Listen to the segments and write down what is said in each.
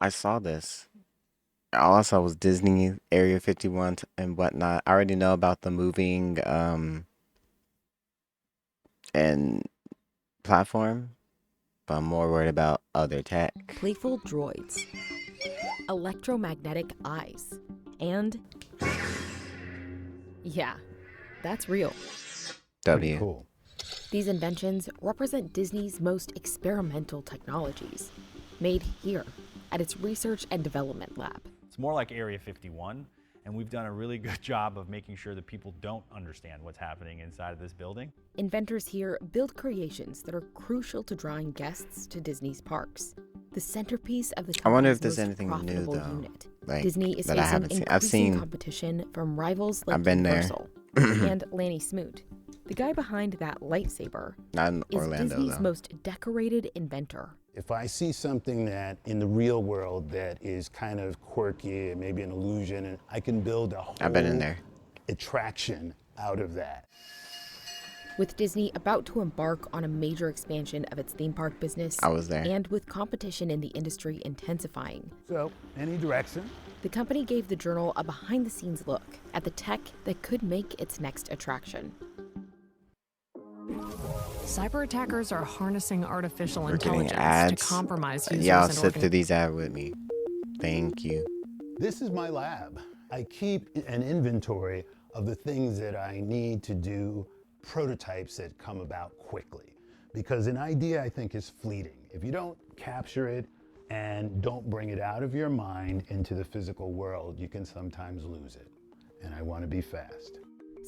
I saw this. All I saw was Disney Area 51 and whatnot. I already know about the moving and platform, but I'm more worried about other tech. Playful droids, electromagnetic eyes, and yeah, that's real. Pretty W. cool. These inventions represent Disney's most experimental technologies, made here at its research and development lab. It's more like Area 51, and we've done a really good job of making sure that people don't understand what's happening inside of this building. Inventors here build creations that are crucial to drawing guests to Disney's parks. The centerpiece of the I wonder if company's there's most anything new profitable though, unit. like Disney is that I facing haven't seen. I've increasing seen. competition from rivals like I've been there. Universal and Lanny Smoot. The guy behind that lightsaber Not in is Orlando Disney's though. most decorated inventor. If I see something that in the real world that is kind of quirky and maybe an illusion, and I can build a whole I've been in there. attraction out of that. With Disney about to embark on a major expansion of its theme park business, I was there. and with competition in the industry intensifying, So, any direction? the company gave the Journal a behind-the-scenes look at the tech that could make its next attraction. Cyber attackers are harnessing artificial We're getting intelligence ads. to compromise users Y'all and sit through organizations. these ads with me. Thank you. This is my lab. I keep an inventory of the things that I need to do, prototypes that come about quickly. Because an idea, I think, is fleeting. If you don't capture it and don't bring it out of your mind into the physical world, you can sometimes lose it. And I want to be fast.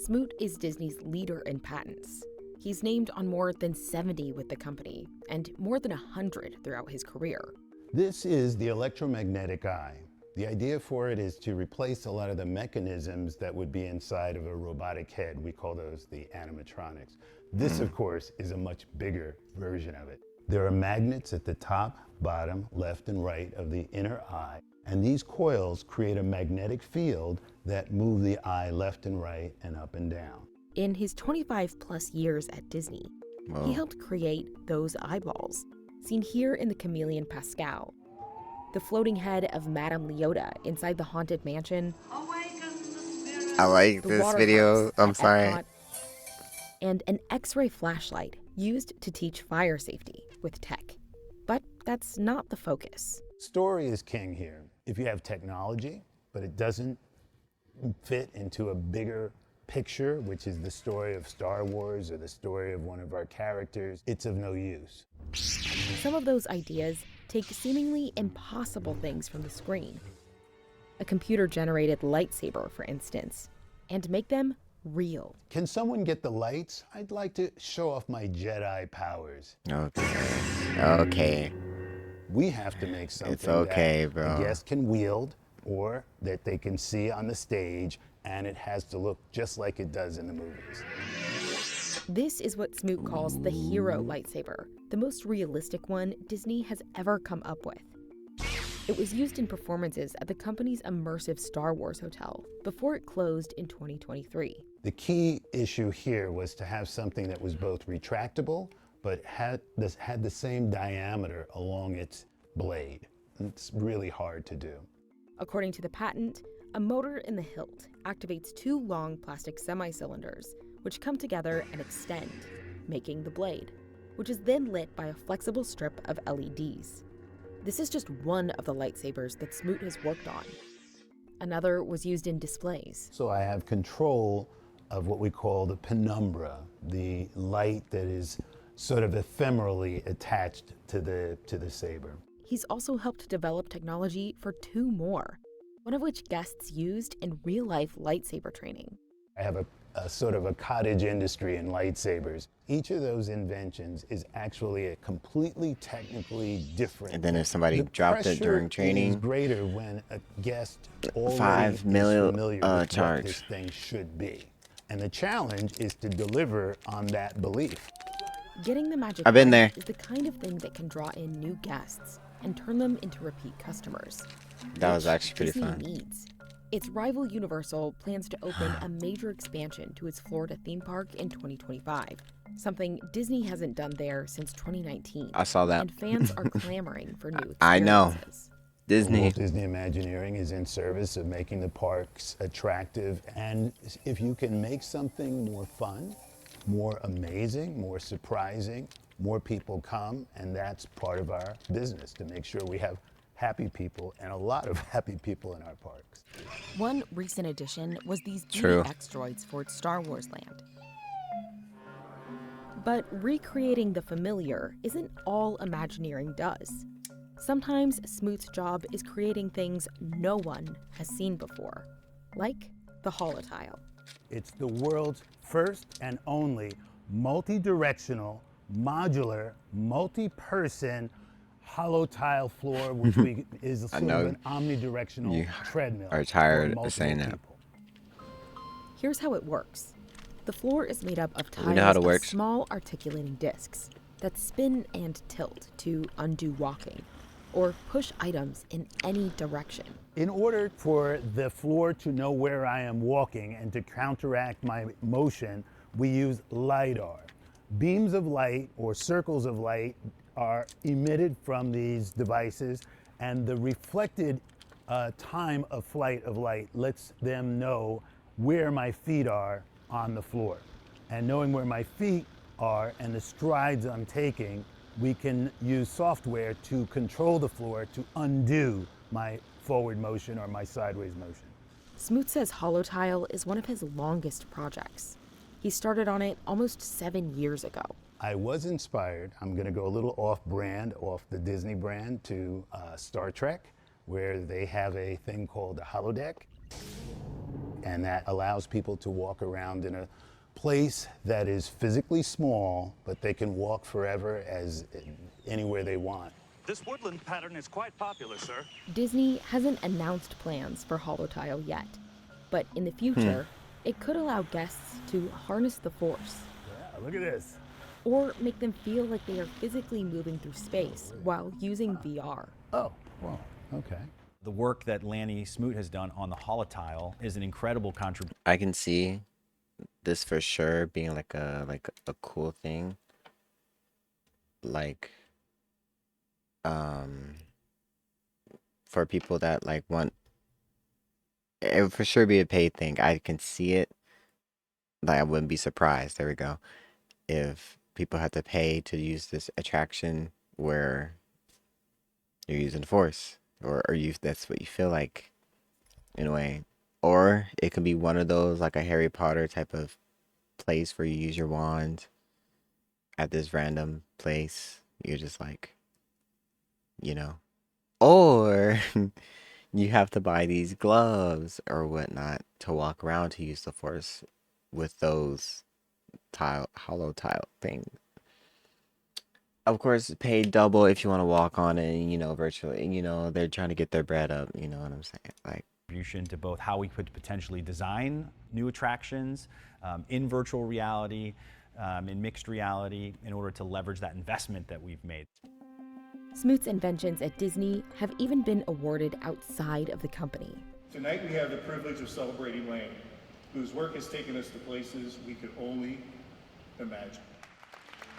Smoot is Disney's leader in patents. He's named on more than 70 with the company, and more than 100 throughout his career. This is the electromagnetic eye. The idea for it is to replace a lot of the mechanisms that would be inside of a robotic head. We call those the animatronics. This, of course, is a much bigger version of it. There are magnets at the top, bottom, left, and right of the inner eye, and these coils create a magnetic field that move the eye left and right and up and down. In his 25-plus years at Disney, Whoa. he helped create those eyeballs, seen here in the chameleon Pascal, the floating head of Madame Leota inside the Haunted Mansion, I like the this water video. parks I'm at sorry. Epcot, and an X-ray flashlight used to teach fire safety with tech. But that's not the focus. Story is king here. If you have technology, but it doesn't fit into a bigger picture, which is the story of Star Wars or the story of one of our characters, it's of no use. Some of those ideas take seemingly impossible things from the screen. A computer-generated lightsaber, for instance, and make them real. Can someone get the lights? I'd like to show off my Jedi powers. Okay. Okay. We have to make something It's okay, that bro. the guest can wield or that they can see on the stage, and it has to look just like it does in the movies. This is what Smoot calls the hero lightsaber, the most realistic one Disney has ever come up with. It was used in performances at the company's immersive Star Wars hotel before it closed in 2023. The key issue here was to have something that was both retractable, but had the same diameter along its blade. It's really hard to do. According to the patent, a motor in the hilt activates two long plastic semi-cylinders, which come together and extend, making the blade, which is then lit by a flexible strip of LEDs. This is just one of the lightsabers that Smoot has worked on. Another was used in displays. So I have control of what we call the penumbra, the light that is sort of ephemerally attached to the saber. He's also helped develop technology for two more, one of which guests used in real-life lightsaber training. I have a sort of a cottage industry in lightsabers. Each of those inventions is actually a completely technically different. And then if somebody The dropped it during pressure is training, greater when a guest already 5 is mil familiar with charge. what this thing should be. And the challenge is to deliver on that belief. Getting the magic I've been right there. is the kind of thing that can draw in new guests and turn them into repeat customers. That was which actually pretty Disney fun. needs. Its rival Universal plans to open a major expansion to its Florida theme park in 2025, something Disney hasn't done there since 2019. I saw that. And fans are clamoring for new experiences. I know. Disney. Walt Disney Imagineering is in service of making the parks attractive. And if you can make something more fun, more amazing, more surprising, more people come. And that's part of our business, to make sure we have happy people and a lot of happy people in our parks. One recent addition was these beauty True. X droids for its Star Wars land. But recreating the familiar isn't all Imagineering does. Sometimes Smoot's job is creating things no one has seen before, like the holotile. It's the world's first and only multi-directional, modular, multi-person hollow-tile floor, which is I sort know of an omnidirectional you treadmill are for tired of multiple saying that. people. Here's how it works. The floor is made up of We know how tiles it of works. small articulating discs that spin and tilt to undo walking, or push items in any direction. In order for the floor to know where I am walking and to counteract my motion, we use LiDAR. Beams of light or circles of light are emitted from these devices, and the reflected time of flight of light lets them know where my feet are on the floor. And knowing where my feet are and the strides I'm taking, we can use software to control the floor to undo my forward motion or my sideways motion. Smoot says holotile is one of his longest projects. He started on it almost 7 years ago. I was inspired, I'm going to go a little off-brand, off the Disney brand, to Star Trek, where they have a thing called the holodeck, and that allows people to walk around in a place that is physically small, but they can walk forever as anywhere they want. This woodland pattern is quite popular, sir. Disney hasn't announced plans for holotile yet, but in the future, it could allow guests to harness the Force Yeah, look at this. or make them feel like they are physically moving through space while using VR. Oh, well, okay. The work that Lanny Smoot has done on the holotile is an incredible contribution. I can see this for sure being like a cool thing. Like for people that like want it would for sure be a paid thing. I can see it. Like I wouldn't be surprised. There we go. If people had to pay to use this attraction where you're using the Force, or you that's what you feel like in a way. Or it could be one of those like a Harry Potter type of place where you use your wand at this random place. You're just like, you know. Or you have to buy these gloves or whatnot to walk around to use the Force with those hollow tile things. Of course, pay double if you want to walk on it, you know, virtually. You know, they're trying to get their bread up. You know what I'm saying? Like, To both how we could potentially design new attractions in virtual reality, in mixed reality, in order to leverage that investment that we've made. Smoot's inventions at Disney have even been awarded outside of the company. Tonight we have the privilege of celebrating Lanny, whose work has taken us to places we could only imagine.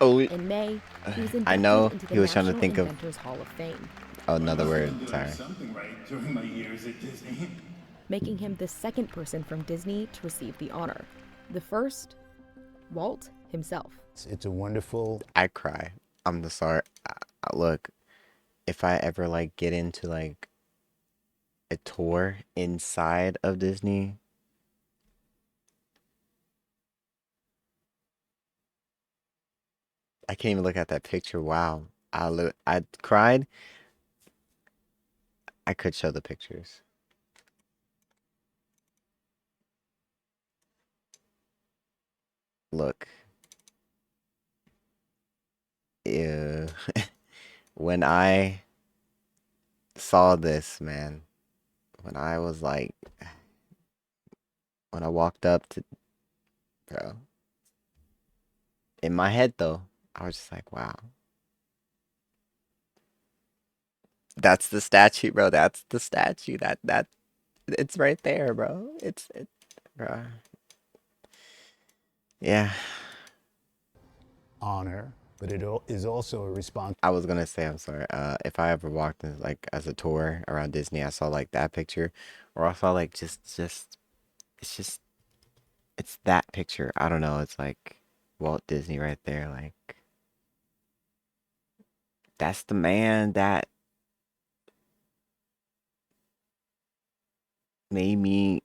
oh, In May, he was inducted I know into the he was trying to National think of Inventors Hall of Fame, another I must have word. been doing Sorry. something right during my years at Disney. making him the second person from Disney to receive the honor. The first, Walt himself. It's a wonderful. I cry. I'm the sorry. Look, if I ever like get into like a tour inside of Disney, I can't even look at that picture. Wow. I cried. I could show the pictures. Look. Ew. When I saw this, man, when I was like, when I walked up to, bro, in my head though, I was just like, wow. That's the statue, bro. That's the statue. That it's right there, bro. Bro. Yeah. Honor but it is also a response. I was gonna say, I'm sorry. If I ever walked in like as a tour around Disney, I saw like that picture, or I saw like it's just it's that picture. I don't know. It's like Walt Disney right there. Like that's the man that made me.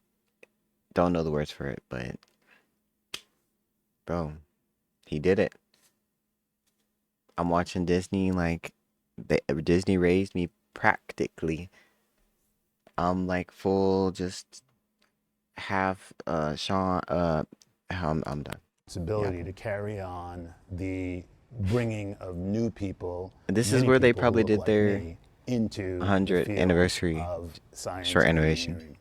Don't know the words for it, but bro, he did it. I'm watching Disney like Disney raised me practically. I'm like full just have Shaun I'm done. Ability Yeah. to carry on the bringing of new people, This is many where they people who probably look did like their me, into the 100th field anniversary of science short and animation. engineering.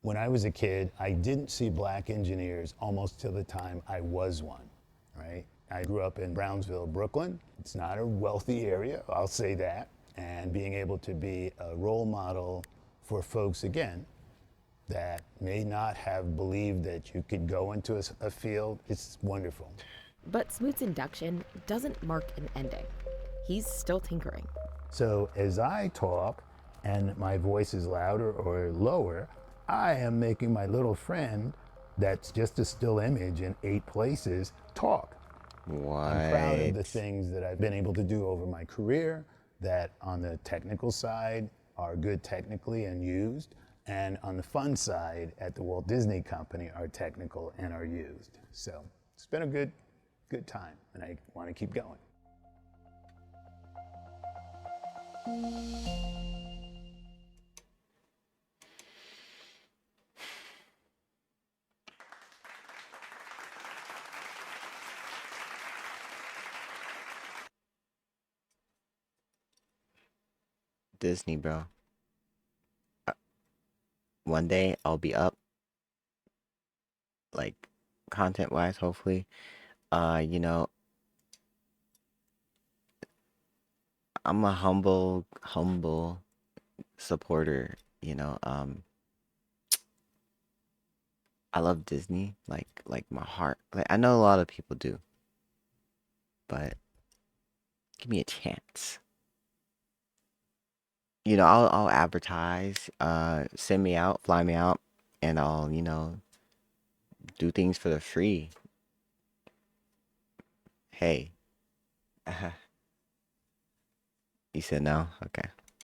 When I was a kid, I didn't see black engineers almost till the time I was one, right? I grew up in Brownsville, Brooklyn. It's not a wealthy area, I'll say that. And being able to be a role model for folks, again, that may not have believed that you could go into a field, it's wonderful. But Smoot's induction doesn't mark an ending. He's still tinkering. So as I talk and my voice is louder or lower, I am making my little friend that's just a still image in 8 places talk. I'm proud of the What? things that I've been able to do over my career that on the technical side are good technically and used, and on the fun side at the Walt Disney Company are technical and are used. So it's been a good time, and I want to keep going. Disney, bro. One day I'll be up, like content wise, hopefully. You know, I'm a humble supporter, you know. I love Disney, like my heart. Like I know a lot of people do, but give me a chance. You know, I'll advertise, send me out, fly me out, and I'll, you know, do things for the free. Hey. You said no? Okay.